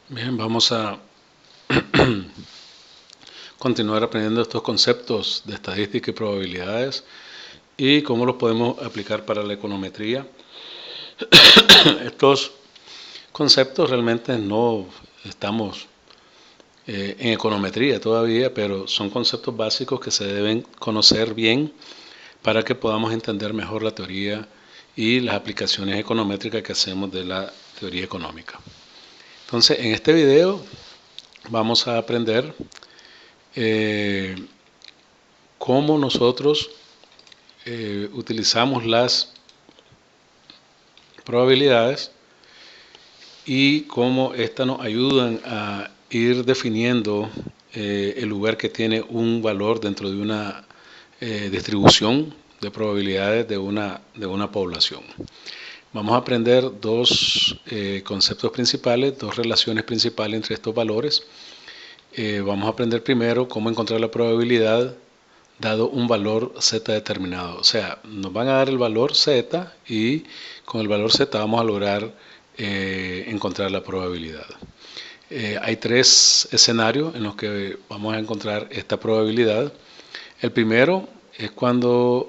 Bien, vamos a continuar aprendiendo estos conceptos de estadística y probabilidades y cómo los podemos aplicar para la econometría. Estos conceptos realmente no estamos en econometría todavía, pero son conceptos básicos que se deben conocer bien para que podamos entender mejor la teoría y las aplicaciones econométricas que hacemos de la teoría económica. Entonces, en este video vamos a aprender cómo nosotros utilizamos las probabilidades y cómo éstas nos ayudan a ir definiendo el lugar que tiene un valor dentro de una distribución de probabilidades de una población. Vamos a aprender dos conceptos principales, dos relaciones principales entre estos valores. Vamos a aprender primero cómo encontrar la probabilidad dado un valor z determinado. O sea, nos van a dar el valor z y con el valor z vamos a lograr encontrar la probabilidad. Hay tres escenarios en los que vamos a encontrar esta probabilidad. El primero es cuando,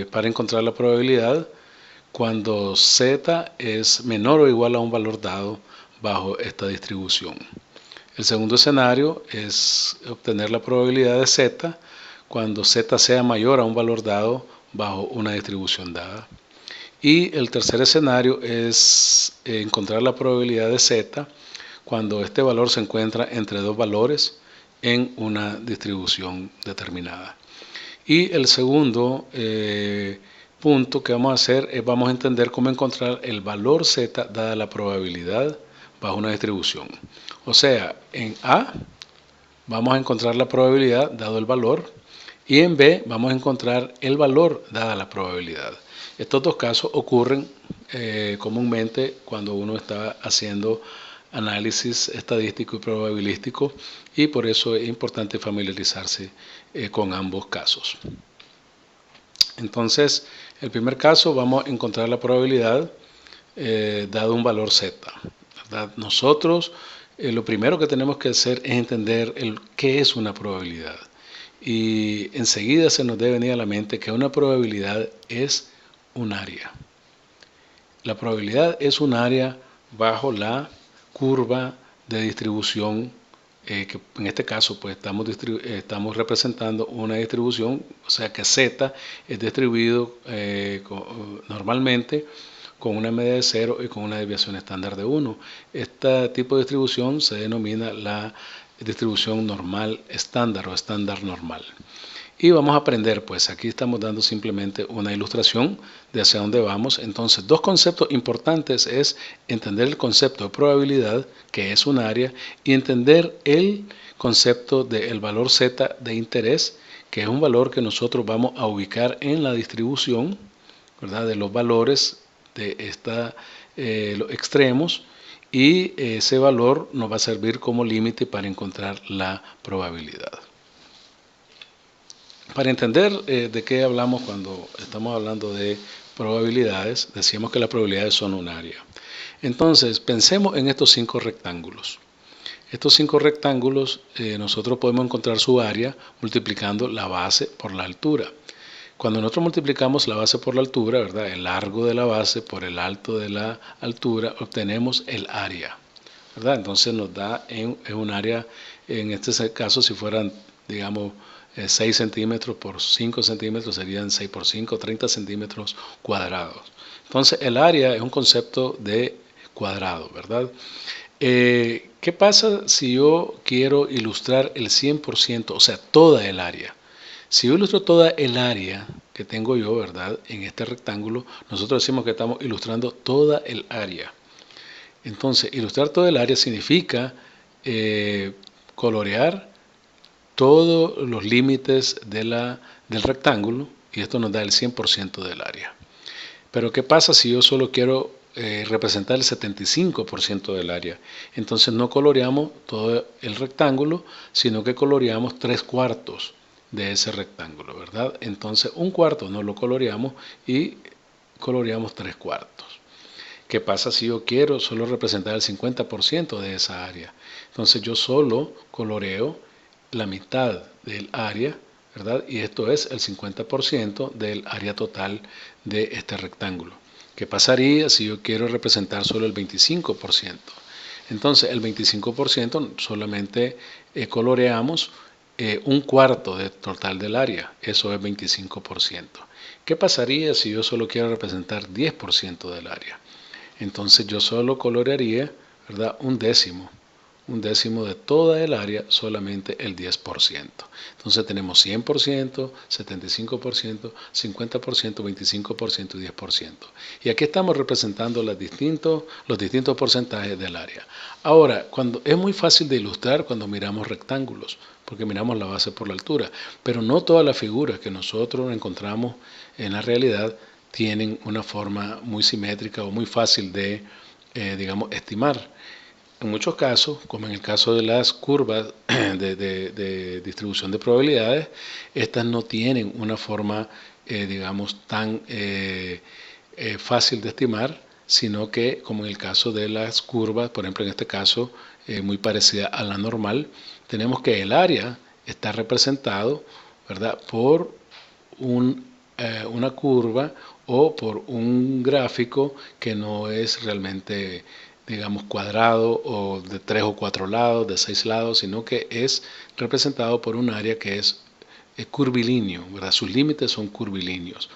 para encontrar la probabilidad, cuando z es menor o igual a un valor dado bajo esta distribución. El segundo escenario es obtener la probabilidad de z cuando z sea mayor a un valor dado bajo una distribución dada. Y el tercer escenario es encontrar la probabilidad de z cuando este valor se encuentra entre dos valores en una distribución determinada. Y el segundo punto que vamos a hacer es vamos a entender cómo encontrar el valor z dada la probabilidad bajo una distribución. O sea, en A vamos a encontrar la probabilidad dado el valor y en B vamos a encontrar el valor dada la probabilidad. Estos dos casos ocurren comúnmente cuando uno está haciendo análisis estadístico y probabilístico y por eso es importante familiarizarse con ambos casos. Entonces, el primer caso vamos a encontrar la probabilidad dado un valor z, ¿verdad? Nosotros lo primero que tenemos que hacer es entender qué es una probabilidad. Y enseguida se nos debe venir a la mente que una probabilidad es un área. La probabilidad es un área bajo la curva de distribución, que en este caso pues estamos representando una distribución, o sea que z es distribuido normalmente con una media de 0 y con una desviación estándar de 1. Este tipo de distribución se denomina la distribución normal estándar o estándar normal. Y vamos a aprender, pues aquí estamos dando simplemente una ilustración de hacia dónde vamos. Entonces, dos conceptos importantes es entender el concepto de probabilidad, que es un área, y entender el concepto del valor z de interés, que es un valor que nosotros vamos a ubicar en la distribución, ¿verdad?, de los valores de los extremos, y ese valor nos va a servir como límite para encontrar la probabilidad. Para entender de qué hablamos cuando estamos hablando de probabilidades, decimos que las probabilidades son un área. Entonces, pensemos en estos 5 rectángulos. Estos 5 rectángulos nosotros podemos encontrar su área multiplicando la base por la altura. Cuando nosotros multiplicamos la base por la altura, ¿verdad?, el largo de la base por el alto de la altura, obtenemos el área, ¿verdad? Entonces nos da en un área, en este caso si fueran, digamos, 6 centímetros por 5 centímetros serían 6 por 5, 30 centímetros cuadrados. Entonces el área es un concepto de cuadrado, ¿verdad? ¿Qué pasa si yo quiero ilustrar el 100%, o sea, toda el área? Si yo ilustro toda el área que tengo yo, ¿verdad?, en este rectángulo, nosotros decimos que estamos ilustrando toda el área. Entonces, ilustrar toda el área significa colorear todos los límites del rectángulo, y esto nos da el 100% del área. Pero ¿qué pasa si yo solo quiero representar el 75% del área? Entonces no coloreamos todo el rectángulo, sino que coloreamos 3/4 de ese rectángulo, ¿verdad? Entonces un cuarto no lo coloreamos y coloreamos 3/4. ¿Qué pasa si yo quiero solo representar el 50% de esa área? Entonces yo solo coloreo la mitad del área, ¿verdad? Y esto es el 50% del área total de este rectángulo. ¿Qué pasaría si yo quiero representar solo el 25%? Entonces el 25% solamente coloreamos un cuarto del total del área, eso es 25%. ¿Qué pasaría si yo solo quiero representar 10% del área? Entonces yo solo colorearía, ¿verdad? Un décimo de toda el área, solamente el 10%. Entonces tenemos 100%, 75%, 50%, 25% y 10%. Y aquí estamos representando los distintos porcentajes del área. Ahora, es muy fácil de ilustrar cuando miramos rectángulos, porque miramos la base por la altura, pero no todas las figuras que nosotros encontramos en la realidad tienen una forma muy simétrica o muy fácil de, digamos, estimar. En muchos casos, como en el caso de las curvas de distribución de probabilidades, estas no tienen una forma, digamos, tan fácil de estimar, sino que, como en el caso de las curvas, por ejemplo, en este caso, muy parecida a la normal, tenemos que el área está representado, ¿verdad?, por una curva o por un gráfico que no es realmente, digamos, cuadrado o de 3 o 4 lados, de 6 lados, sino que es representado por un área que es curvilíneo, ¿verdad? Sus límites son curvilíneos.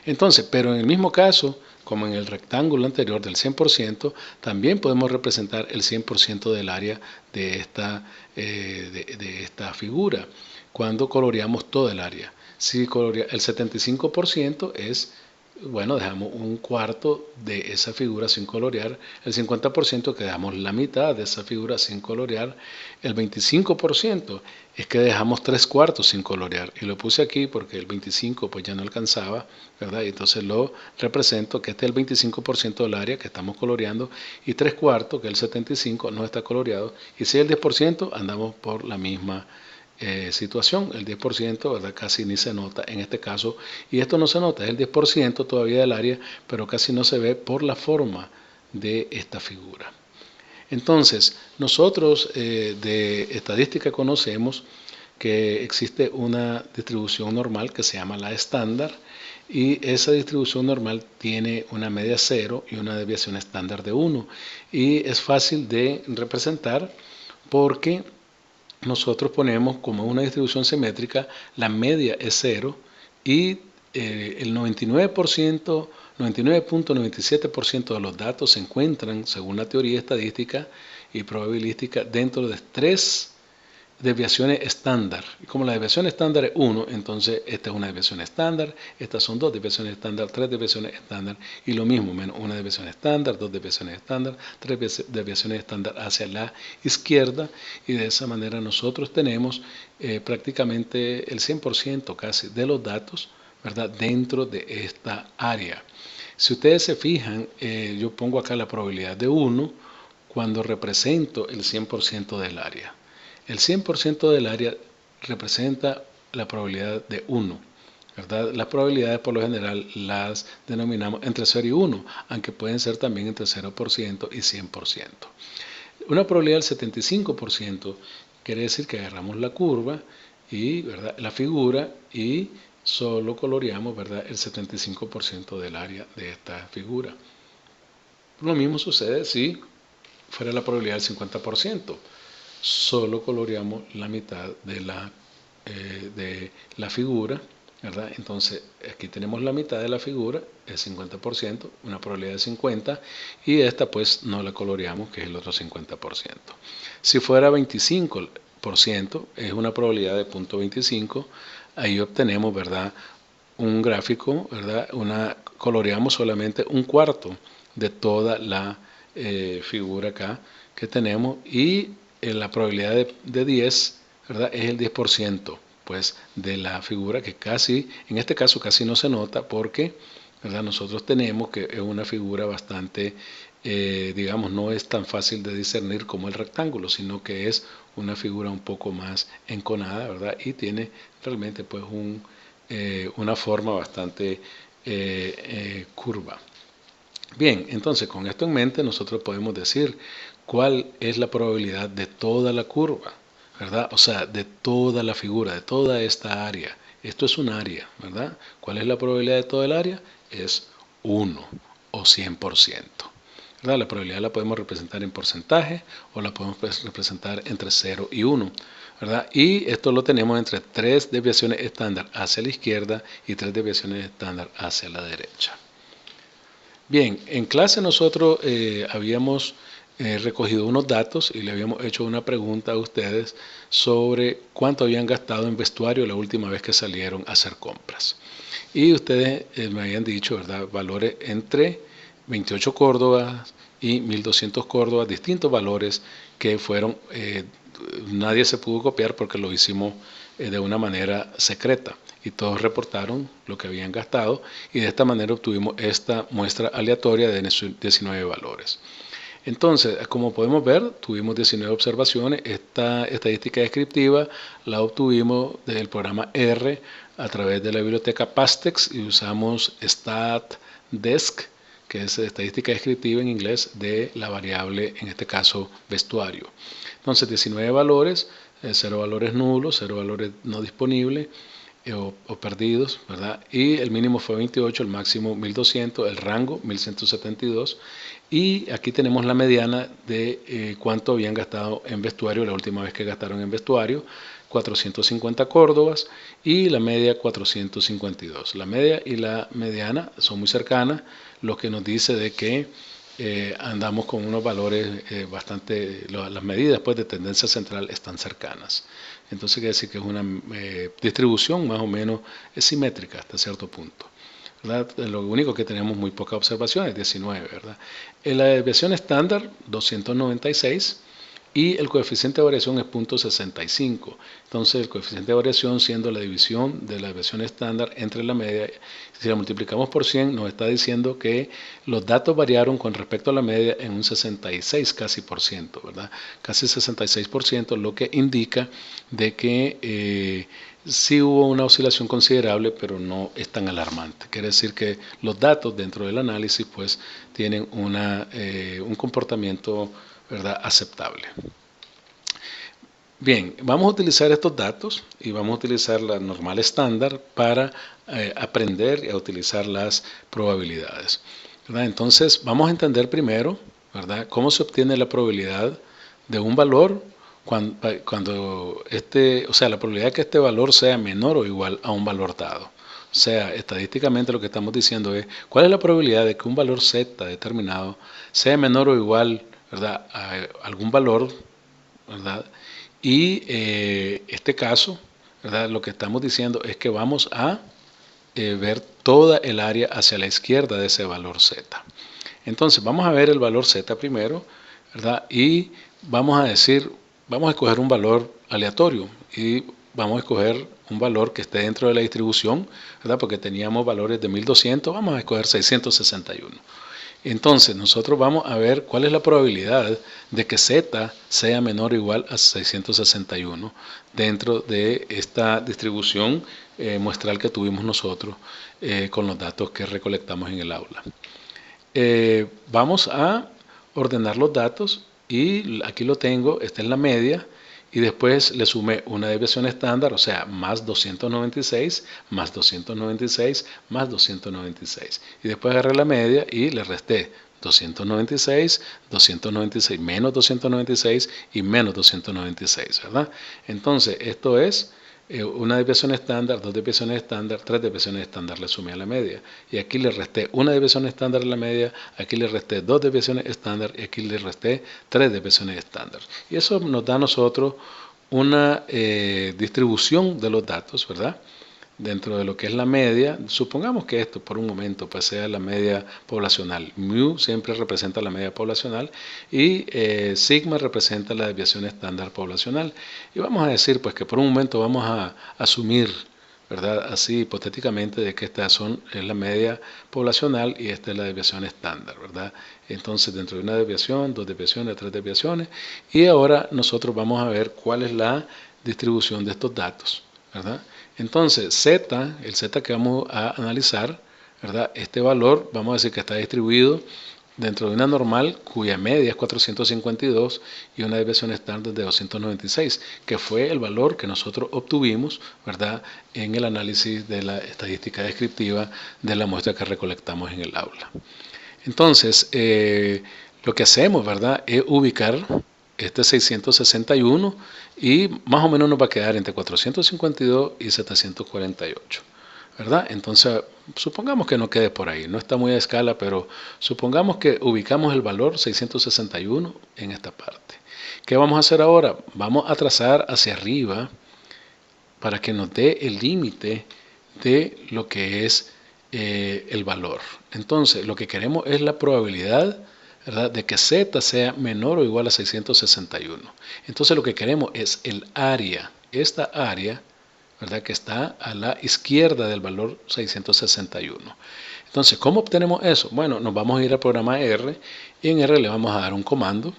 Entonces, pero en el mismo caso, como en el rectángulo anterior del 100%, también podemos representar el 100% del área de esta figura cuando coloreamos todo el área. Si colorea el 75% es, bueno, dejamos un cuarto de esa figura sin colorear, el 50% que dejamos la mitad de esa figura sin colorear, el 25% es que dejamos 3/4 sin colorear, y lo puse aquí porque el 25 pues ya no alcanzaba, ¿verdad? Y entonces lo represento que este es el 25% del área que estamos coloreando, y 3/4, que es el 75, no está coloreado, y si es el 10% andamos por la misma situación. El 10%, ¿verdad?, casi ni se nota en este caso, y esto no se nota, es el 10% todavía del área, pero casi no se ve por la forma de esta figura. Entonces, nosotros de estadística conocemos que existe una distribución normal que se llama la estándar, y esa distribución normal tiene una media 0 y una desviación estándar de 1, y es fácil de representar porque nosotros ponemos como una distribución simétrica, la media es 0 y el 99%, 99.97% de los datos se encuentran, según la teoría estadística y probabilística, dentro de 3 desviaciones estándar. Y como la desviación estándar es 1, entonces esta es una desviación estándar, estas son 2 desviaciones estándar, 3 desviaciones estándar, y lo mismo, menos una desviación estándar, 2 desviaciones estándar, 3 desviaciones estándar hacia la izquierda, y de esa manera nosotros tenemos prácticamente el 100% casi de los datos, ¿verdad?, dentro de esta área. Si ustedes se fijan, yo pongo acá la probabilidad de 1 cuando represento el 100% del área. El 100% del área representa la probabilidad de 1, ¿verdad? Las probabilidades por lo general las denominamos entre 0 y 1, aunque pueden ser también entre 0% y 100%. Una probabilidad del 75% quiere decir que agarramos la curva y, ¿verdad?, la figura, y solo coloreamos, ¿verdad?, el 75% del área de esta figura. Lo mismo sucede si fuera la probabilidad del 50%. Solo coloreamos la mitad de la figura, ¿verdad? Entonces aquí tenemos la mitad de la figura, el 50%, una probabilidad de 50, y esta pues no la coloreamos, que es el otro 50%. Si fuera 25%, es una probabilidad de 0.25, ahí obtenemos, ¿verdad?, un gráfico, ¿verdad? Coloreamos solamente un cuarto de toda la figura acá que tenemos, y la probabilidad de 10, ¿verdad?, es el 10%, pues, de la figura, que casi, en este caso casi no se nota porque, ¿verdad?, nosotros tenemos que es una figura bastante, digamos, no es tan fácil de discernir como el rectángulo, sino que es una figura un poco más enconada, ¿verdad?, y tiene realmente pues una forma bastante curva. Bien, entonces con esto en mente nosotros podemos decir cuál es la probabilidad de toda la curva, ¿verdad? O sea, de toda la figura, de toda esta área. Esto es un área, ¿verdad? ¿Cuál es la probabilidad de todo el área? Es 1 o 100%. ¿Verdad? La probabilidad la podemos representar en porcentaje o la podemos representar entre 0 y 1. ¿Verdad? Y esto lo tenemos entre 3 desviaciones estándar hacia la izquierda y 3 desviaciones estándar hacia la derecha. Bien, en clase nosotros habíamos recogido unos datos y le habíamos hecho una pregunta a ustedes sobre cuánto habían gastado en vestuario la última vez que salieron a hacer compras. Y ustedes me habían dicho, ¿verdad?, valores entre 28 córdobas y 1200 córdobas, distintos valores que fueron, nadie se pudo copiar porque lo hicimos de una manera secreta y todos reportaron lo que habían gastado y de esta manera obtuvimos esta muestra aleatoria de 19 valores. Entonces, como podemos ver, tuvimos 19 observaciones. Esta estadística descriptiva la obtuvimos del programa R a través de la biblioteca Pastex y usamos StatDesc, que es estadística descriptiva en inglés de la variable, en este caso, vestuario. Entonces, 19 valores, 0 valores nulos, 0 valores no disponibles, o perdidos, ¿verdad? Y el mínimo fue 28, el máximo 1200, el rango 1172. Y aquí tenemos la mediana de cuánto habían gastado en vestuario la última vez que gastaron en vestuario, 450 córdobas, y la media 452. La media y la mediana son muy cercanas, lo que nos dice de que andamos con unos valores bastante, las medidas pues, de tendencia central están cercanas. Entonces quiere decir que es una distribución más o menos simétrica hasta cierto punto. ¿Verdad? Lo único que tenemos muy pocas observaciones, 19, ¿verdad? En la desviación estándar, 296, y el coeficiente de variación es 0.65. Entonces el coeficiente de variación, siendo la división de la desviación estándar entre la media, si la multiplicamos por 100, nos está diciendo que los datos variaron con respecto a la media en un 66 casi por ciento, ¿verdad? Casi 66%, lo que indica de que sí hubo una oscilación considerable, pero no es tan alarmante. Quiere decir que los datos dentro del análisis pues tienen un comportamiento, ¿verdad?, aceptable. Bien, vamos a utilizar estos datos y vamos a utilizar la normal estándar para aprender a utilizar las probabilidades, ¿verdad? Entonces, vamos a entender primero, ¿verdad?, cómo se obtiene la probabilidad de un valor cuando la probabilidad de que este valor sea menor o igual a un valor dado. O sea, estadísticamente lo que estamos diciendo es cuál es la probabilidad de que un valor z determinado sea menor o igual, ¿verdad?, a algún valor, ¿verdad? Y este caso, ¿verdad?, lo que estamos diciendo es que vamos a ver toda el área hacia la izquierda de ese valor z. Entonces vamos a ver el valor z primero, ¿verdad? Y vamos a escoger un valor aleatorio y vamos a escoger un valor que esté dentro de la distribución, ¿verdad? Porque teníamos valores de 1200, vamos a escoger 661. Entonces nosotros vamos a ver cuál es la probabilidad de que z sea menor o igual a 661 dentro de esta distribución muestral que tuvimos nosotros con los datos que recolectamos en el aula. Vamos a ordenar los datos y aquí lo tengo, esta es la media y después le sumé una desviación estándar, o sea, más 296, más 296, más 296. Y después agarré la media y le resté 296, 296, menos 296 y menos 296, ¿verdad? Entonces, esto es una desviación estándar, dos desviaciones estándar, tres desviaciones estándar, le sumé a la media. Y aquí le resté una desviación estándar a la media, aquí le resté dos desviaciones estándar y aquí le resté tres desviaciones estándar. Y eso nos da a nosotros una distribución de los datos, ¿verdad?, dentro de lo que es la media. Supongamos que esto por un momento pues sea la media poblacional. Mu siempre representa la media poblacional y sigma representa la desviación estándar poblacional. Y vamos a decir pues que por un momento vamos a asumir, ¿verdad?, así hipotéticamente, de que esta es la media poblacional y esta es la desviación estándar, ¿verdad? Entonces dentro de una desviación, dos desviaciones, tres desviaciones, y ahora nosotros vamos a ver cuál es la distribución de estos datos, ¿verdad? Entonces, el Z que vamos a analizar, ¿verdad? Este valor, vamos a decir que está distribuido dentro de una normal cuya media es 452 y una desviación estándar de 296, que fue el valor que nosotros obtuvimos, ¿verdad?, en el análisis de la estadística descriptiva de la muestra que recolectamos en el aula. Entonces, lo que hacemos, ¿verdad?, es ubicar este 661 y más o menos nos va a quedar entre 452 y 748. ¿Verdad? Entonces, supongamos que no quede por ahí, no está muy a escala, pero supongamos que ubicamos el valor 661 en esta parte. ¿Qué vamos a hacer ahora? Vamos a trazar hacia arriba para que nos dé el límite de lo que es el valor. Entonces, lo que queremos es la probabilidad, ¿verdad?, de que Z sea menor o igual a 661. Entonces, lo que queremos es el área, esta área, ¿verdad?, que está a la izquierda del valor 661. Entonces, ¿cómo obtenemos eso? Bueno, nos vamos a ir al programa R y en R le vamos a dar un comando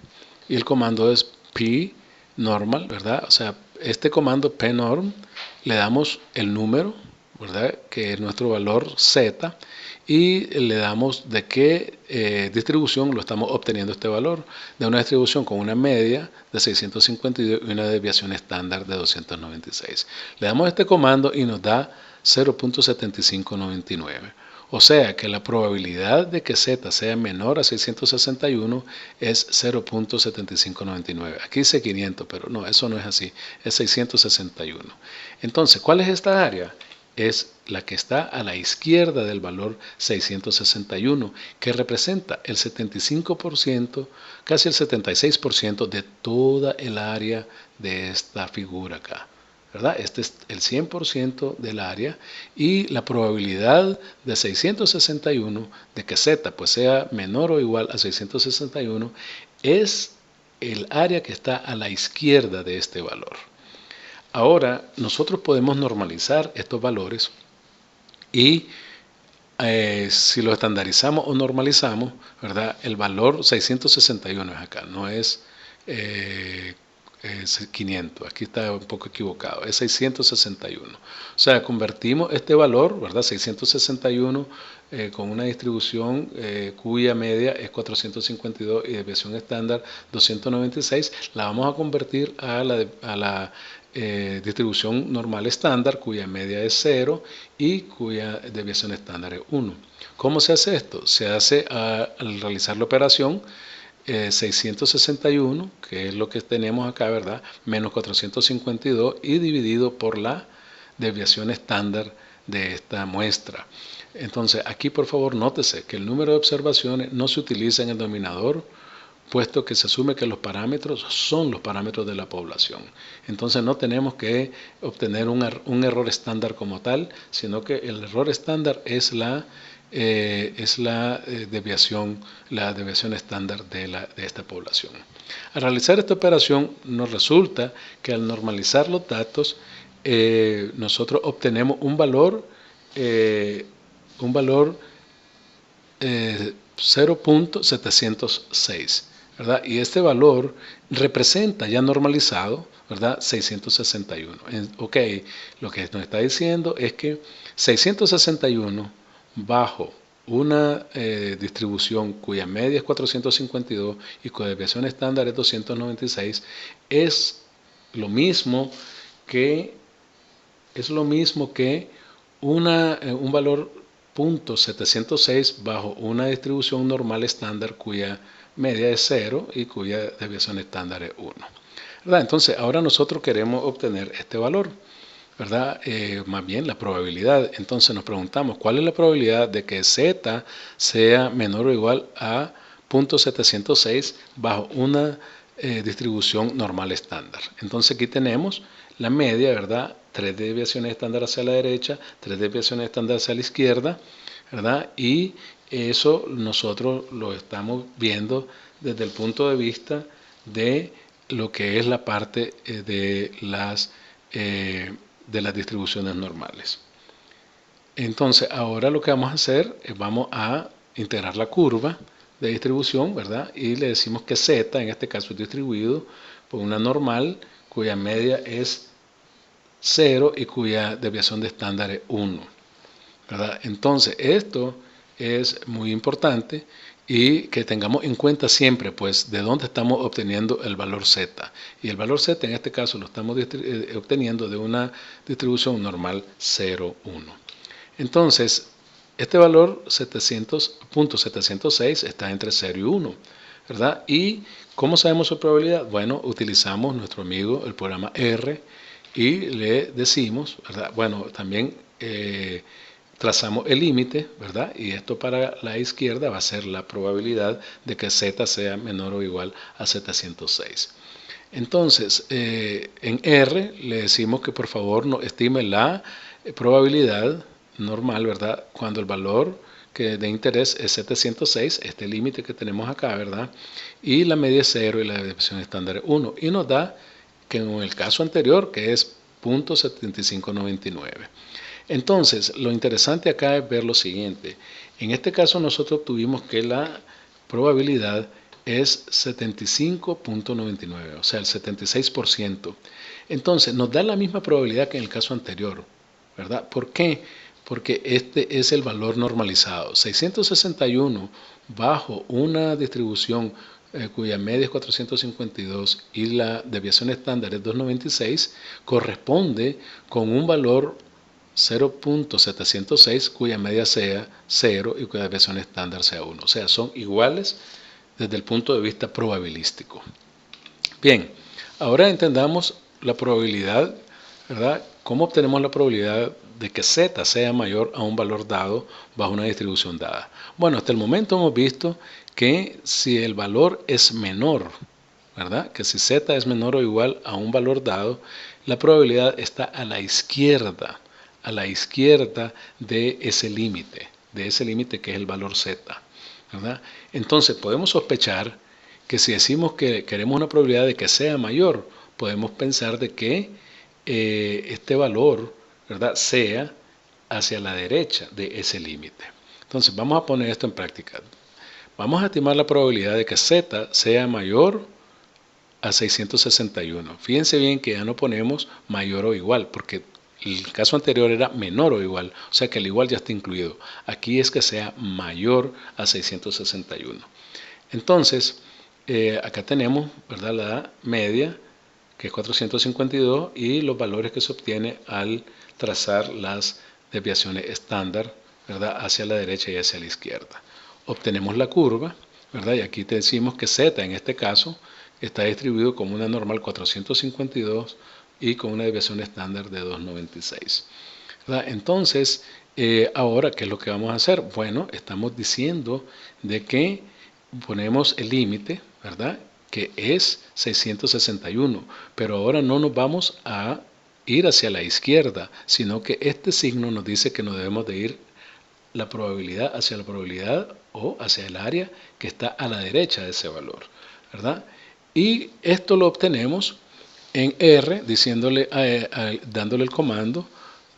y el comando es pnormal, ¿verdad? O sea, este comando pnorm le damos el número, ¿verdad?, que es nuestro valor Z, y le damos de qué distribución lo estamos obteniendo este valor, de una distribución con una media de 652 y una desviación estándar de 296. Le damos este comando y nos da 0.7599. O sea que la probabilidad de que Z sea menor a 661 es 0.7599. Aquí dice 500, pero no, eso no es así, es 661. Entonces, ¿cuál es esta área? Es la que está a la izquierda del valor 661, que representa el 75%, casi el 76% de toda el área de esta figura acá, ¿verdad? Este es el 100% del área y la probabilidad de 661 de que Z pues sea menor o igual a 661 es el área que está a la izquierda de este valor. Ahora, nosotros podemos normalizar estos valores y si lo estandarizamos o normalizamos, ¿verdad?, el valor 661 es acá, no es 500, aquí está un poco equivocado, es 661. O sea, convertimos este valor, ¿verdad?, 661 con una distribución cuya media es 452 y desviación estándar 296, la vamos a convertir a la distribución normal estándar cuya media es 0 y cuya desviación estándar es 1. ¿Cómo se hace esto? Se hace al realizar la operación 661, que es lo que tenemos acá, ¿verdad?, menos 452 y dividido por la desviación estándar de esta muestra. Entonces, aquí por favor nótese que el número de observaciones no se utiliza en el denominador, puesto que se asume que los parámetros son los parámetros de la población. Entonces no tenemos que obtener un error estándar como tal, sino que el error estándar es la desviación estándar de esta población. Al realizar esta operación nos resulta que al normalizar los datos nosotros obtenemos un valor 0.706, ¿verdad? Y este valor representa ya normalizado, ¿verdad?, 661. Ok, lo que nos está diciendo es que 661 bajo una distribución cuya media es 452 y cuya desviación estándar es 296 es lo mismo que un valor 0.706 bajo una distribución normal estándar cuya media es 0 y cuya desviación estándar es 1. ¿Verdad? Entonces, ahora nosotros queremos obtener este valor, ¿verdad? Más bien la probabilidad. Entonces nos preguntamos, ¿cuál es la probabilidad de que Z sea menor o igual a 0.706 bajo una distribución normal estándar? Entonces aquí tenemos la media, ¿verdad? 3 desviaciones estándar hacia la derecha, 3 desviaciones estándar hacia la izquierda, ¿verdad? Y eso nosotros lo estamos viendo desde el punto de vista de lo que es la parte de las distribuciones normales. Entonces, ahora lo que vamos a hacer es vamos a integrar la curva de distribución, ¿verdad? Y le decimos que Z, en este caso, es distribuido por una normal cuya media es 0 y cuya desviación de estándar es 1. ¿verdad? Entonces, esto es muy importante y que tengamos en cuenta siempre, pues, de dónde estamos obteniendo el valor Z. Y el valor Z, en este caso, lo estamos obteniendo de una distribución normal 0, 1. Entonces, este valor 700.706 está entre 0 y 1, ¿verdad? ¿Y cómo sabemos su probabilidad? Bueno, utilizamos nuestro amigo, el programa R, y le decimos, ¿verdad? Bueno, también trazamos el límite, ¿verdad? Y esto para la izquierda va a ser la probabilidad de que Z sea menor o igual a 706. Entonces, en R le decimos que por favor nos estime la probabilidad normal, ¿verdad? Cuando el valor que de interés es 706, este límite que tenemos acá, ¿verdad? Y la media es 0 y la desviación estándar es 1. Y nos da que en el caso anterior, que es 0.7599. Entonces, lo interesante acá es ver lo siguiente. En este caso nosotros tuvimos que la probabilidad es 75.99, o sea, el 76%. Entonces, nos da la misma probabilidad que en el caso anterior, ¿verdad? ¿Por qué? Porque este es el valor normalizado. 661 bajo una distribución cuya media es 452 y la desviación estándar es 296, corresponde con un valor 0.706 cuya media sea 0 y cuya desviación estándar sea 1. O sea, son iguales desde el punto de vista probabilístico. Bien, ahora entendamos la probabilidad, ¿verdad? ¿Cómo obtenemos la probabilidad de que Z sea mayor a un valor dado bajo una distribución dada? Bueno, hasta el momento hemos visto que si el valor es menor, ¿verdad? Que si Z es menor o igual a un valor dado, la probabilidad está a la izquierda de ese límite que es el valor Z, ¿verdad? Entonces podemos sospechar que si decimos que queremos una probabilidad de que sea mayor, podemos pensar de que este valor, ¿verdad?, sea hacia la derecha de ese límite. Entonces vamos a poner esto en práctica. Vamos a estimar la probabilidad de que Z sea mayor a 661. Fíjense bien que ya no ponemos mayor o igual, porque el caso anterior era menor o igual, o sea que el igual ya está incluido. Aquí es que sea mayor a 661. Entonces, acá tenemos, ¿verdad?, la media, que es 452, y los valores que se obtiene al trazar las desviaciones estándar, ¿verdad?, hacia la derecha y hacia la izquierda. Obtenemos la curva, ¿verdad? Y aquí te decimos que Z en este caso está distribuido como una normal 452 y con una desviación estándar de 296. ¿Verdad? Entonces, ahora, ¿qué es lo que vamos a hacer? Bueno, estamos diciendo de que ponemos el límite, ¿verdad?, que es 661, pero ahora no nos vamos a ir hacia la izquierda, sino que este signo nos dice que nos debemos de ir la probabilidad hacia la probabilidad o hacia el área que está a la derecha de ese valor, ¿verdad? Y esto lo obtenemos en R, dándole el comando,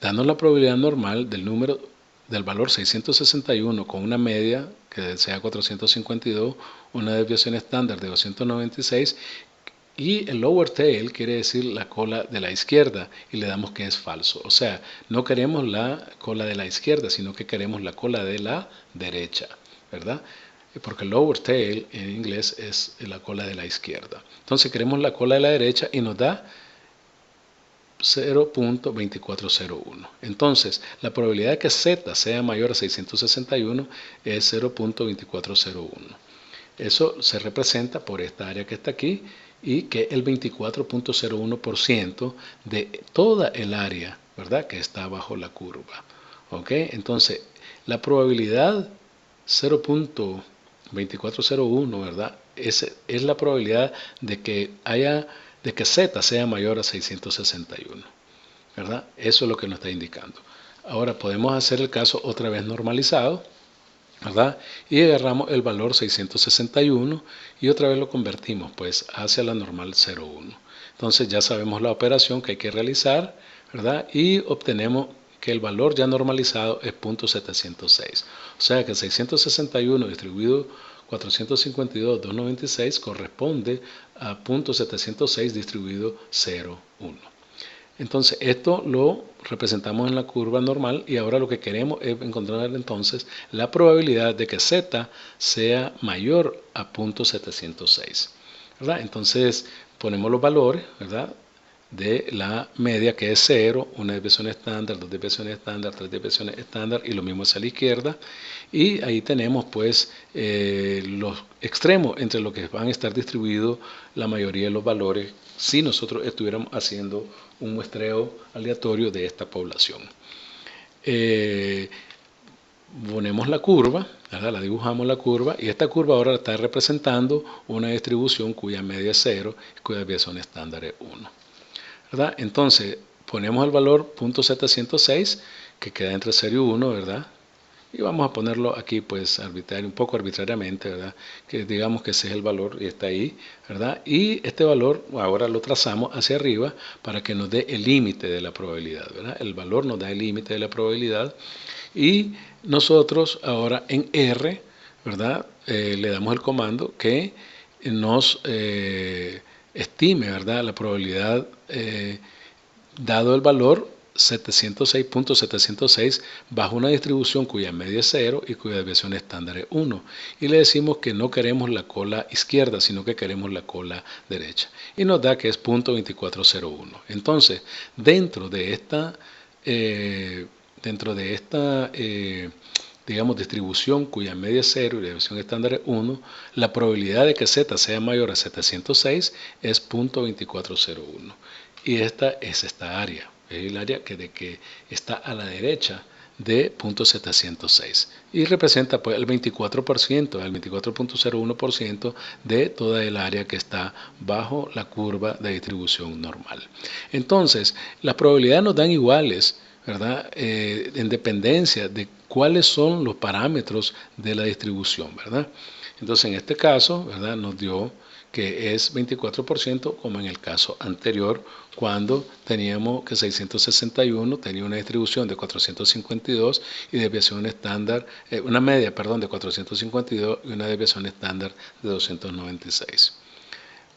dando la probabilidad normal del valor 661 con una media que sea 452, una desviación estándar de 296 y el lower tail quiere decir la cola de la izquierda y le damos que es falso. O sea, no queremos la cola de la izquierda, sino que queremos la cola de la derecha, ¿verdad? Porque lower tail en inglés es la cola de la izquierda. Entonces queremos la cola de la derecha y nos da 0.2401. Entonces, la probabilidad de que Z sea mayor a 661 es 0.2401. Eso se representa por esta área que está aquí y que el 24.01% de toda el área, ¿verdad?, que está bajo la curva. ¿Ok? Entonces, la probabilidad 0.2401, ¿verdad?, es la probabilidad de que Z sea mayor a 661, ¿verdad? Eso es lo que nos está indicando. Ahora podemos hacer el caso otra vez normalizado, ¿verdad? Y agarramos el valor 661 y otra vez lo convertimos pues hacia la normal 0,1. Entonces ya sabemos la operación que hay que realizar, ¿verdad? Y obtenemos que el valor ya normalizado es 0.706. O sea que 661 distribuido 452, 296 corresponde a 0.706 distribuido 0,1. Entonces, esto lo representamos en la curva normal y ahora lo que queremos es encontrar entonces la probabilidad de que Z sea mayor a 0.706, ¿verdad? Entonces, ponemos los valores, ¿verdad?, de la media, que es 0, una desviación estándar, dos desviaciones estándar, tres desviaciones estándar, y lo mismo hacia la izquierda. Y ahí tenemos pues los extremos entre los que van a estar distribuidos la mayoría de los valores si nosotros estuviéramos haciendo un muestreo aleatorio de esta población. Ponemos la curva, ¿verdad?, la dibujamos la curva, y esta curva ahora está representando una distribución cuya media es 0 y cuya desviación estándar es 1. ¿Verdad? Entonces, ponemos el valor 0.706, que queda entre 0 y 1, ¿verdad? Y vamos a ponerlo aquí, pues, un poco arbitrariamente, ¿verdad? Que digamos que ese es el valor y está ahí, ¿verdad? Y este valor ahora lo trazamos hacia arriba para que nos dé el límite de la probabilidad, ¿verdad? El valor nos da el límite de la probabilidad y nosotros ahora en R, ¿verdad?, le damos el comando que nos estime, ¿verdad?, la probabilidad dado el valor 706.706 bajo una distribución cuya media es 0 y cuya desviación estándar es 1. Y le decimos que no queremos la cola izquierda, sino que queremos la cola derecha. Y nos da que es 0.2401. Entonces, dentro de esta digamos, distribución cuya media es 0 y la desviación estándar es 1, la probabilidad de que Z sea mayor a 706 es 0.2401. Y esta es esta área, es el área que está a la derecha de 0.706 y representa pues el 24%, el 24.01% de toda el área que está bajo la curva de distribución normal. Entonces, las probabilidades nos dan iguales, ¿verdad?, en dependencia de cuáles son los parámetros de la distribución, ¿verdad? Entonces, en este caso, ¿verdad?, nos dio que es 24%, como en el caso anterior, cuando teníamos que 661 tenía una distribución de 452 y desviación estándar, una media, perdón, de 452 y una desviación estándar de 296.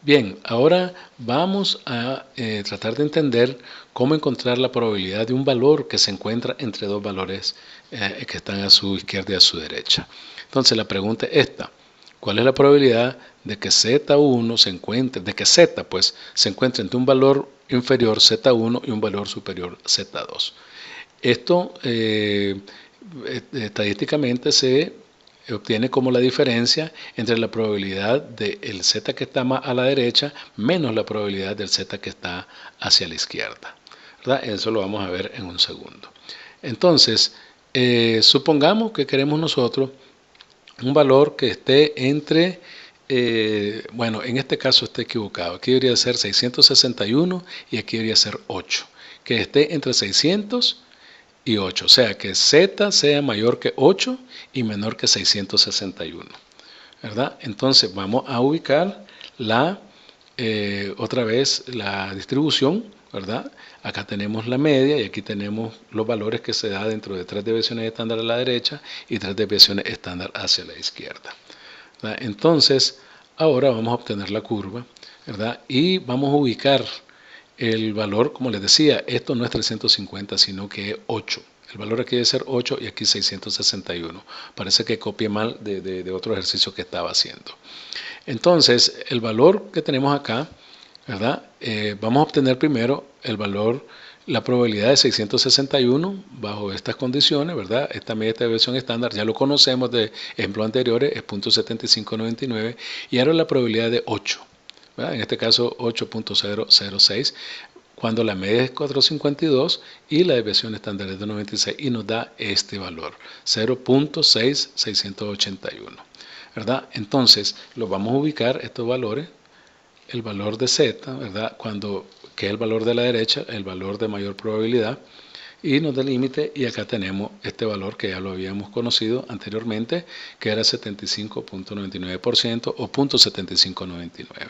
Bien, ahora vamos a tratar de entender cómo encontrar la probabilidad de un valor que se encuentra entre dos valores que están a su izquierda y a su derecha. Entonces la pregunta es esta: ¿cuál es la probabilidad de que Z1 se encuentre, de que Z pues se encuentre entre un valor inferior Z1 y un valor superior Z2? Esto estadísticamente se obtiene como la diferencia entre la probabilidad del Z que está más a la derecha menos la probabilidad del Z que está hacia la izquierda, ¿verdad? Eso lo vamos a ver en un segundo. Entonces, supongamos que queremos nosotros un valor que esté entre, bueno, en este caso está equivocado. Aquí debería ser 661 y aquí debería ser 8. Que esté entre 600 y 8. O sea, que Z sea mayor que 8 y menor que 661. ¿Verdad? Entonces vamos a ubicar otra vez la distribución, ¿verdad? Acá tenemos la media y aquí tenemos los valores que se da dentro de 3 desviaciones estándar a la derecha y 3 desviaciones estándar hacia la izquierda, ¿verdad? Entonces, ahora vamos a obtener la curva, ¿verdad? Y vamos a ubicar el valor, como les decía, esto no es 350, sino que es 8. El valor aquí debe ser 8 y aquí 661. Parece que copié mal de otro ejercicio que estaba haciendo. Entonces, el valor que tenemos acá, ¿verdad? Vamos a obtener primero el valor, la probabilidad de 661 bajo estas condiciones, ¿verdad? Esta media de desviación estándar ya lo conocemos de ejemplos anteriores, es 0.7599, y ahora la probabilidad de 8, ¿verdad? En este caso 8.006, cuando la media es 452 y la desviación estándar es de 96, y nos da este valor, 0.6681, ¿verdad? Entonces, los vamos a ubicar, estos valores, el valor de Z, ¿verdad?, que es el valor de la derecha, el valor de mayor probabilidad, y nos da el límite, y acá tenemos este valor que ya lo habíamos conocido anteriormente, que era 75.99% o 0.7599.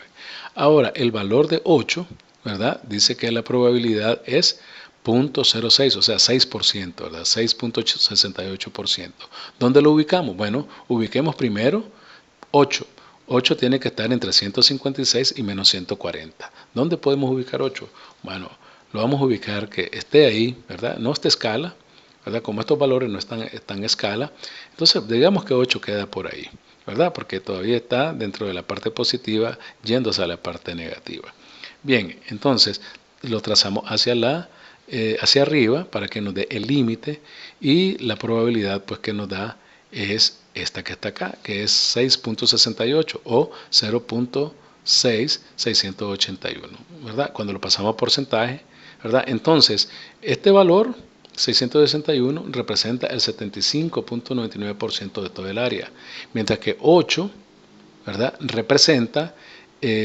Ahora, el valor de 8, ¿verdad?, dice que la probabilidad es 0.06, o sea, 6%, ¿verdad? 6.68%. ¿Dónde lo ubicamos? Bueno, ubiquemos primero 8. 8 tiene que estar entre 156 y menos 140. ¿Dónde podemos ubicar 8? Bueno, lo vamos a ubicar que esté ahí, ¿verdad? No esta escala, ¿verdad? Como estos valores no están en escala, entonces digamos que 8 queda por ahí, ¿verdad? Porque todavía está dentro de la parte positiva yéndose a la parte negativa. Bien, entonces lo trazamos hacia arriba para que nos dé el límite, y la probabilidad pues que nos da es esta que está acá, que es 6.68 o 0.6681, ¿verdad? Cuando lo pasamos a porcentaje, ¿verdad? Entonces, este valor 661 representa el 75.99% de todo el área, mientras que 8, ¿verdad?, representa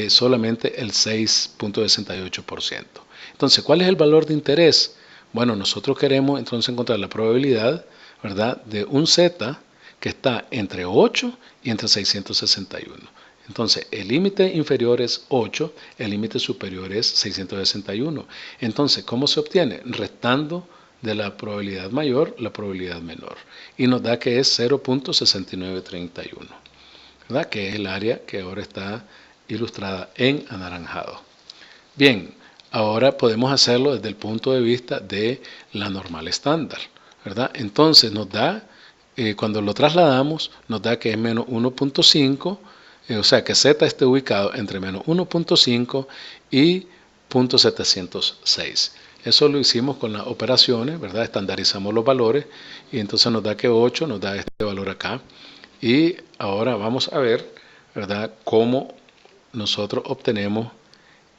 solamente el 6.68%. Entonces, ¿cuál es el valor de interés? Bueno, nosotros queremos entonces encontrar la probabilidad, ¿verdad?, de un Z que está entre 8 y entre 661. Entonces, el límite inferior es 8, el límite superior es 661. Entonces, ¿cómo se obtiene? Restando de la probabilidad mayor la probabilidad menor. Y nos da que es 0.6931, ¿verdad?, que es el área que ahora está ilustrada en anaranjado. Bien, ahora podemos hacerlo desde el punto de vista de la normal estándar, ¿verdad? Entonces nos da, cuando lo trasladamos, nos da que es menos 1.5, o sea que Z esté ubicado entre menos 1.5 y 0.706. Eso lo hicimos con las operaciones, ¿verdad? Estandarizamos los valores y entonces nos da que 8 nos da este valor acá. Y ahora vamos a ver, ¿verdad?, cómo nosotros obtenemos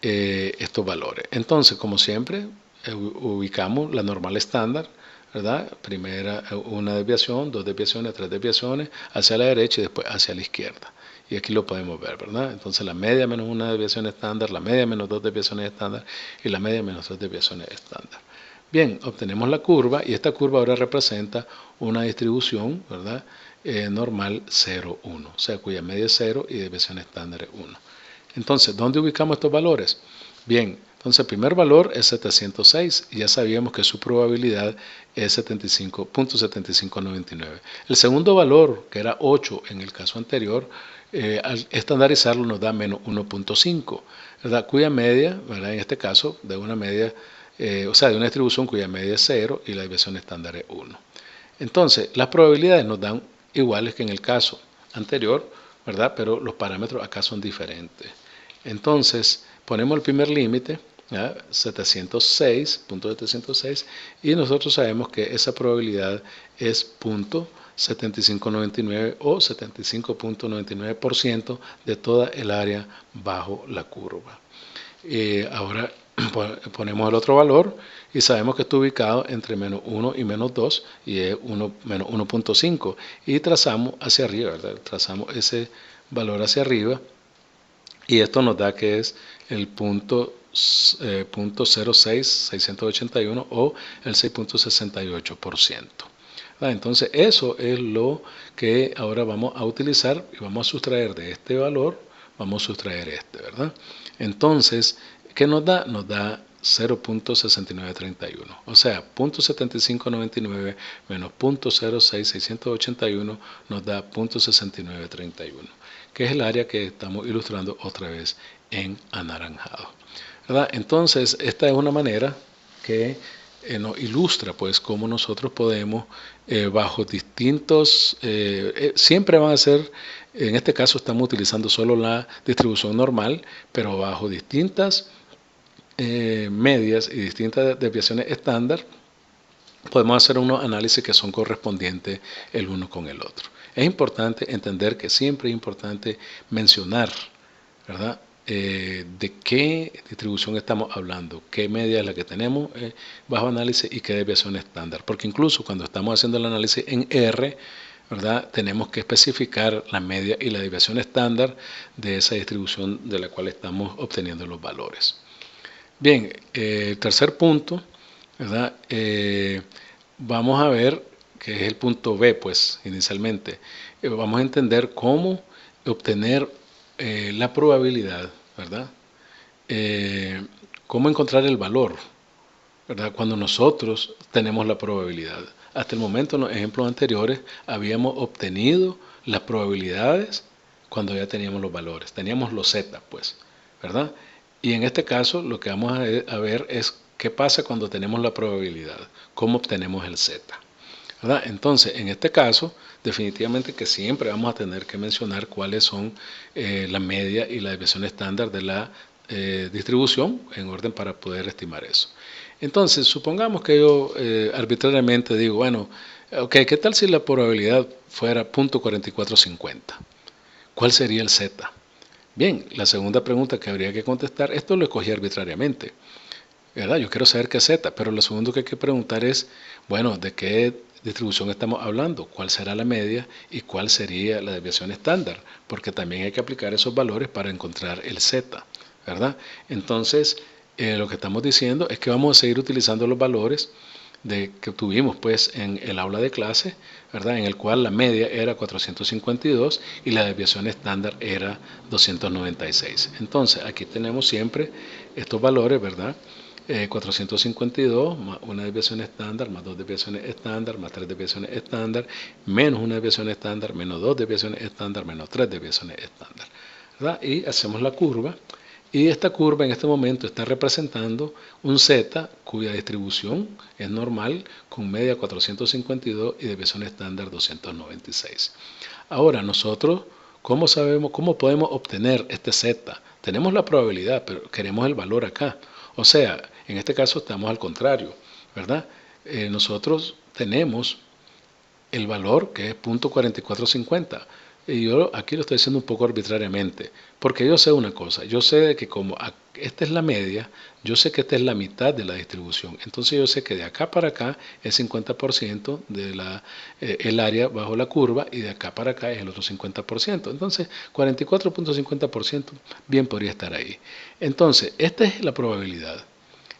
estos valores. Entonces, como siempre, ubicamos la normal estándar, ¿verdad? Primera una desviación, dos desviaciones, tres desviaciones, hacia la derecha y después hacia la izquierda. Y aquí lo podemos ver, ¿verdad? Entonces la media menos una desviación estándar, la media menos dos desviaciones estándar y la media menos tres desviaciones estándar. Bien, obtenemos la curva y esta curva ahora representa una distribución, ¿verdad?, normal 0, 1, o sea, cuya media es 0 y desviación estándar es 1. Entonces, ¿dónde ubicamos estos valores? Bien, entonces el primer valor es 706 y ya sabíamos que su probabilidad es 75.7599. El segundo valor, que era 8 en el caso anterior, al estandarizarlo nos da menos 1.5, ¿verdad?, cuya media, ¿verdad?, en este caso, de una media, o sea, de una distribución cuya media es 0 y la desviación estándar es 1. Entonces, las probabilidades nos dan iguales que en el caso anterior, ¿verdad?, pero los parámetros acá son diferentes. Entonces, ponemos el primer límite, 706.706, y nosotros sabemos que esa probabilidad es 0.7599 o 75.99% de toda el área bajo la curva. Ahora ponemos el otro valor y sabemos que está ubicado entre menos 1 y menos 2 y es menos 1.5 y trazamos hacia arriba, ¿verdad? Trazamos ese valor hacia arriba y esto nos da que es el punto 0.06681 o el 6.68%. Entonces eso es lo que ahora vamos a utilizar y vamos a sustraer de este valor, vamos a sustraer este, ¿verdad? Entonces, ¿qué nos da? Nos da 0.6931, o sea, 0.7599 menos 0.06681 nos da 0.6931, que es el área que estamos ilustrando otra vez en anaranjado, ¿verdad? Entonces, esta es una manera que nos ilustra pues cómo nosotros podemos bajo distintos, siempre van a ser, en este caso estamos utilizando solo la distribución normal, pero bajo distintas medias y distintas desviaciones estándar, podemos hacer unos análisis que son correspondientes el uno con el otro. Es importante entender que siempre es importante mencionar, ¿verdad?, de qué distribución estamos hablando, qué media es la que tenemos bajo análisis y qué desviación estándar, porque incluso cuando estamos haciendo el análisis en R, ¿verdad?, tenemos que especificar la media y la desviación estándar de esa distribución de la cual estamos obteniendo los valores. Bien, el tercer punto, ¿verdad?, vamos a ver que es el punto B, pues inicialmente vamos a entender cómo obtener la probabilidad, ¿verdad? Cómo encontrar el valor, ¿verdad?, cuando nosotros tenemos la probabilidad. Hasta el momento, en los ejemplos anteriores, habíamos obtenido las probabilidades cuando ya teníamos los valores, teníamos los Z, pues, ¿verdad? Y en este caso, lo que vamos a ver es ¿qué pasa cuando tenemos la probabilidad? ¿Cómo obtenemos el Z? ¿Verdad? Entonces, en este caso, definitivamente que siempre vamos a tener que mencionar cuáles son la media y la desviación estándar de la distribución en orden para poder estimar eso. Entonces, supongamos que yo arbitrariamente digo, bueno, ok, ¿qué tal si la probabilidad fuera 0.4450? ¿Cuál sería el Z? Bien, la segunda pregunta que habría que contestar, esto lo escogí arbitrariamente, ¿verdad? Yo quiero saber qué es Z, pero lo segundo que hay que preguntar es, bueno, ¿de qué distribución estamos hablando? ¿Cuál será la media y cuál sería la desviación estándar? Porque también hay que aplicar esos valores para encontrar el Z, ¿verdad? Entonces, lo que estamos diciendo es que vamos a seguir utilizando los valores que tuvimos pues en el aula de clase, ¿verdad? En el cual la media era 452 y la desviación estándar era 296. Entonces, aquí tenemos siempre estos valores, ¿verdad? 452 más una desviación estándar, más dos desviaciones estándar, más tres desviaciones estándar, menos una desviación estándar, menos dos desviaciones estándar, menos tres desviaciones estándar, ¿verdad? Y hacemos la curva. Y esta curva en este momento está representando un Z cuya distribución es normal con media 452 y desviación estándar 296. Ahora nosotros, ¿cómo sabemos, cómo podemos obtener este Z? Tenemos la probabilidad, pero queremos el valor acá. O sea, en este caso estamos al contrario, ¿verdad? Nosotros tenemos el valor que es 0.4450. Y yo aquí lo estoy haciendo un poco arbitrariamente, porque yo sé una cosa, yo sé que como esta es la media, yo sé que esta es la mitad de la distribución, entonces yo sé que de acá para acá es 50% de el área bajo la curva y de acá para acá es el otro 50%, entonces 44.50% bien podría estar ahí. Entonces, esta es la probabilidad.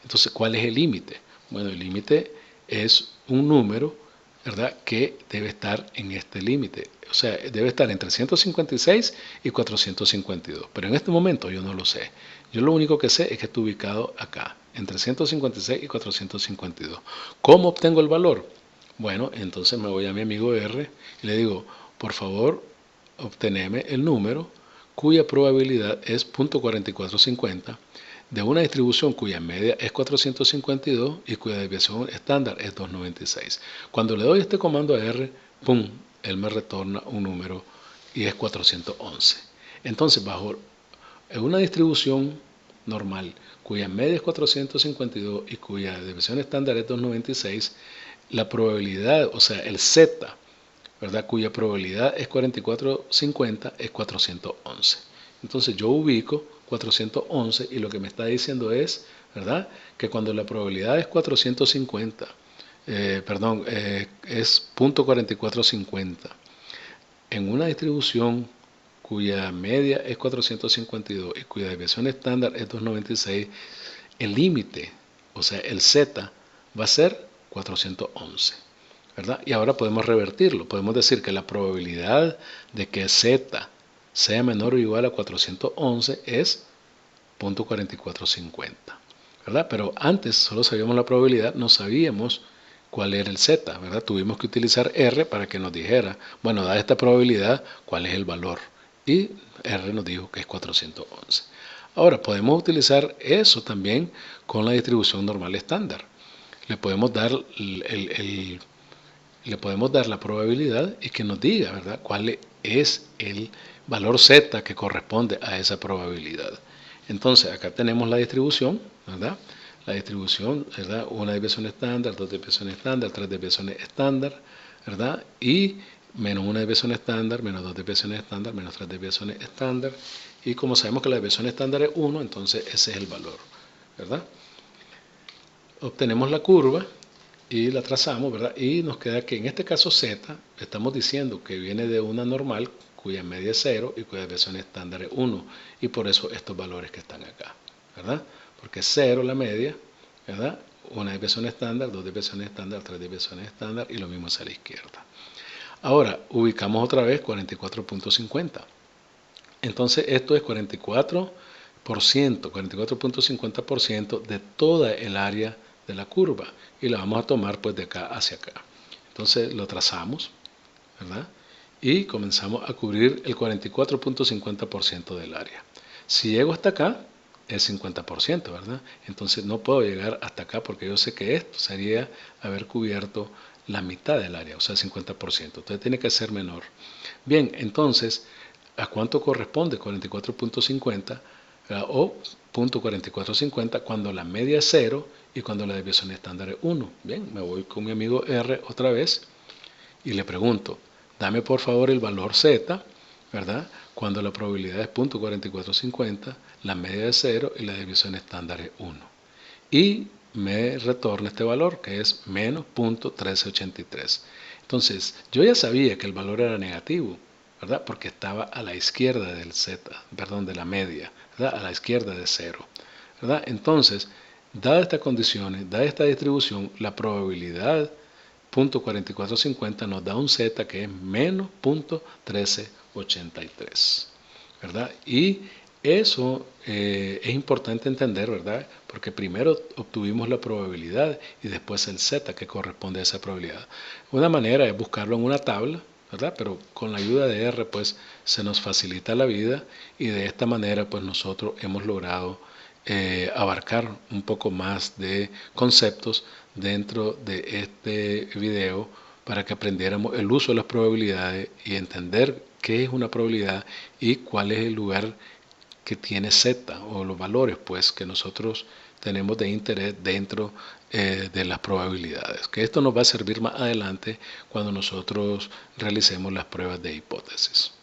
Entonces, ¿cuál es el límite? Bueno, el límite es un número, ¿verdad?, que debe estar en este límite. O sea, debe estar entre 156 y 452. Pero en este momento yo no lo sé. Yo lo único que sé es que está ubicado acá, entre 156 y 452. ¿Cómo obtengo el valor? Bueno, entonces me voy a mi amigo R y le digo, por favor, obteneme el número cuya probabilidad es 0.4450 de una distribución cuya media es 452 y cuya desviación estándar es 296. Cuando le doy este comando a R, ¡pum!, él me retorna un número y es 411. Entonces, bajo una distribución normal cuya media es 452 y cuya desviación estándar es 296, la probabilidad, o sea, el Z, ¿verdad?, cuya probabilidad es 4450, es 411. Entonces yo ubico 411 y lo que me está diciendo es, ¿verdad?, que cuando la probabilidad es 450, es 0.4450 en una distribución cuya media es 452 y cuya desviación estándar es 296, el límite, o sea, el Z, va a ser 411. ¿Verdad? Y ahora podemos revertirlo. Podemos decir que la probabilidad de que Z sea menor o igual a 411 es 0.4450. ¿Verdad? Pero antes solo sabíamos la probabilidad, no sabíamos cuál era el Z, ¿verdad? Tuvimos que utilizar R para que nos dijera, bueno, dada esta probabilidad, ¿cuál es el valor? Y R nos dijo que es 411. Ahora, podemos utilizar eso también con la distribución normal estándar. Le podemos dar la probabilidad y que nos diga, ¿verdad?, cuál es el valor Z que corresponde a esa probabilidad. Entonces, acá tenemos la distribución, ¿verdad? La distribución, ¿verdad? Una desviación estándar, dos desviaciones estándar, tres desviaciones estándar, ¿verdad? Y menos una desviación estándar, menos dos desviaciones estándar, menos tres desviaciones estándar. Y como sabemos que la desviación estándar es 1, entonces ese es el valor, ¿verdad? Obtenemos la curva y la trazamos, ¿verdad? Y nos queda que en este caso Z, estamos diciendo que viene de una normal cuya media es 0 y cuya desviación estándar es 1. Y por eso estos valores que están acá, ¿verdad? Porque es 0 la media, ¿verdad? Una desviación estándar, dos desviaciones estándar, tres desviaciones estándar y lo mismo hacia la izquierda. Ahora, ubicamos otra vez 44.50. Entonces esto es 44.50% de toda el área de la curva y la vamos a tomar pues de acá hacia acá. Entonces lo trazamos, ¿verdad? Y comenzamos a cubrir el 44.50% del área. Si llego hasta acá, es 50%, ¿verdad? Entonces no puedo llegar hasta acá porque yo sé que esto sería haber cubierto la mitad del área, o sea, 50%. Entonces tiene que ser menor. Bien, entonces, ¿a cuánto corresponde 44.50 o punto 4450 cuando la media es 0 y cuando la desviación estándar es 1? Bien, me voy con mi amigo R otra vez y le pregunto, dame por favor el valor Z, ¿verdad? Cuando la probabilidad es punto 4450, la media es 0 y la desviación estándar es 1. Y me retorna este valor que es menos punto 1383. Entonces, yo ya sabía que el valor era negativo, ¿verdad? Porque estaba a la izquierda del Z, perdón, de la media, ¿verdad? A la izquierda de 0, ¿verdad? Entonces, dadas estas condiciones, dada esta distribución, la probabilidad punto 4450 nos da un Z que es menos punto 1383, ¿verdad? Y eso es importante entender, ¿verdad? Porque primero obtuvimos la probabilidad y después el Z que corresponde a esa probabilidad. Una manera es buscarlo en una tabla, ¿verdad? Pero con la ayuda de R, pues se nos facilita la vida y de esta manera, pues nosotros hemos logrado abarcar un poco más de conceptos dentro de este video para que aprendiéramos el uso de las probabilidades y entender qué es una probabilidad y cuál es el lugar que tiene Z o los valores pues que nosotros tenemos de interés dentro de las probabilidades, que esto nos va a servir más adelante cuando nosotros realicemos las pruebas de hipótesis.